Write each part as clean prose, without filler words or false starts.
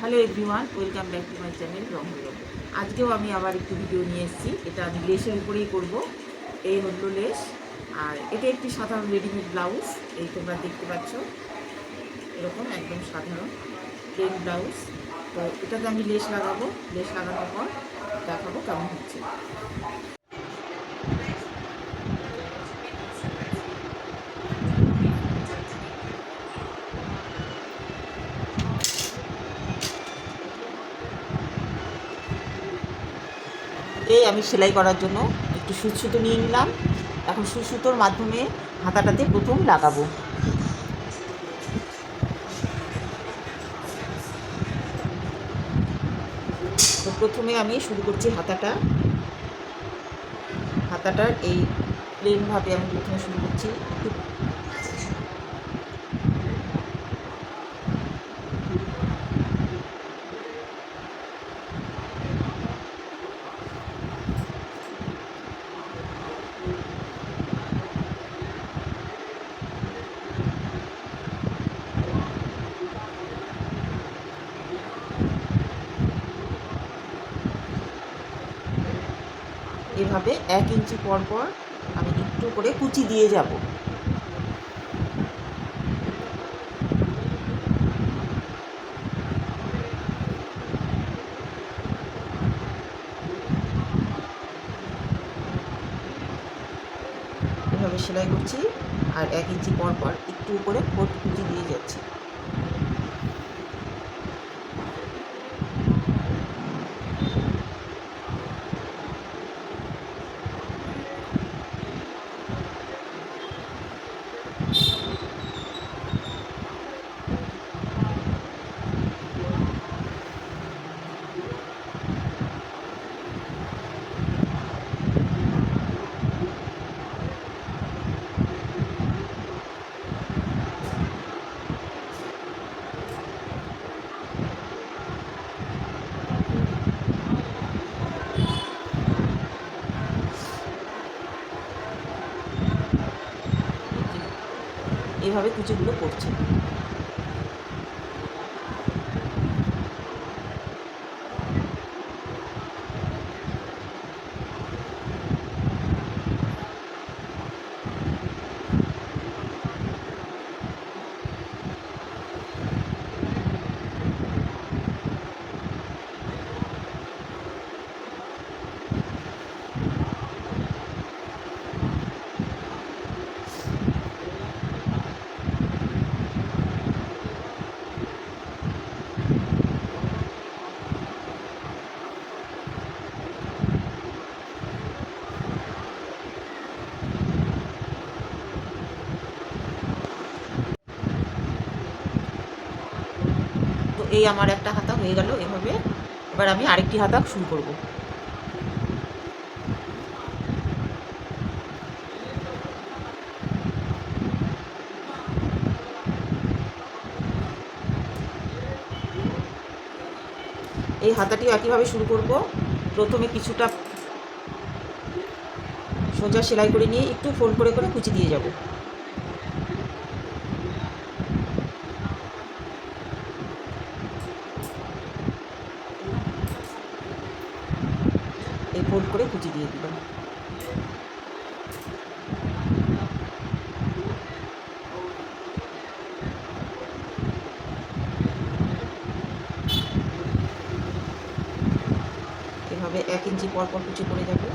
Hello everyone, welcome back to my channel রং হলো। আজকেও আমি আবার একটু ভিডিও নিয়ে এসেছি। এটা আমি লেসের উপরেই করব। এই হলো লেস, আর এটা একটি সাধারণ রেডিমেড ব্লাউজ। এই তোমরা দেখতে পাচ্ছ, এরকম একদম সাধারণ প্লেন ব্লাউজ। তো এটাতে আমি লেস লাগাবো। লেস লাগানোর পর দেখাবো কেমন হচ্ছে। এই আমি সেলাই করার জন্য একটু সুতো নিয়ে নিলাম। এখন সুতোর মাধ্যমে হাতাটাতে প্রথম লাগাবো। তো প্রথমে আমি শুরু করছি হাতাটার এই প্লেনভাবে আমি প্রথমে শুরু করছি। একটু এভাবে 1 ইঞ্চি পর পর আমি একটু করে কুচি দিয়ে যাব। এভাবে সেলাই করছি, আর 1 ইঞ্চি পর পর একটু করে কুচি দিয়ে যাচ্ছি। এভাবে কুচিগুলো করছি। তো এই আমার একটা হাতা হয়ে গেল এভাবে। এবার আমি আরেকটি হাতা শুরু করব। এই হাতাটিও একইভাবে শুরু করব। প্রথমে কিছুটা সোজা সেলাই করে নিয়ে একটু ফোল্ড করে করে কুচি দিয়ে যাব। এই ফোল্ড করে কুচি দিয়ে দিলাম। এভাবে 1 ইঞ্চি পর পর কুচি করে যাবে।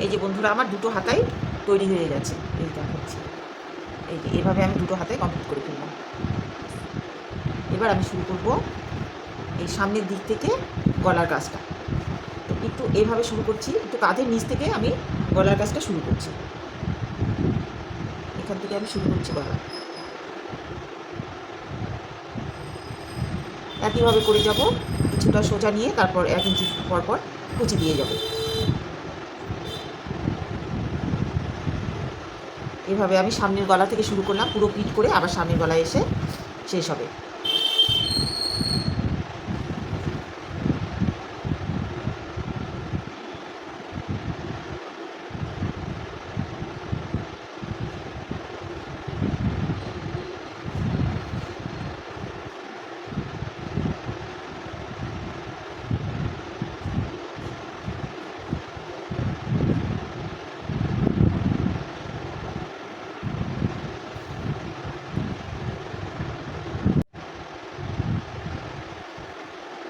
এই যে বন্ধুরা, আমার দুটো হাতাই তৈরি হয়ে গেছে। এই দেখাচ্ছি, এই যে এভাবে আমি দুটো হাতায় কমপ্লিট করে ফেললাম। এবার আমি শুরু করব এই সামনের দিক থেকে গলার কাজটা। তো একটু এইভাবে শুরু করছি, একটু কাঁধের নিচ থেকে আমি গলার কাজটা শুরু করছি। এখান থেকে আমি শুরু করছি গলা। একইভাবে করে যাব, কিছুটা সোজা নিয়ে তারপর 1 ইঞ্চি পর পর কুচি দিয়ে যাব। এভাবে আমি সামনের গলা থেকে শুরু করলাম, পুরো পিট করে আবার সামনের গলায় এসে শেষ হবে।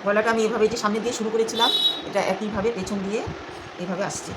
গলাটা আমি এভাবে যে সামনে দিয়ে শুরু করেছিলাম, এটা একইভাবে পেছন দিয়ে এভাবে আসছে।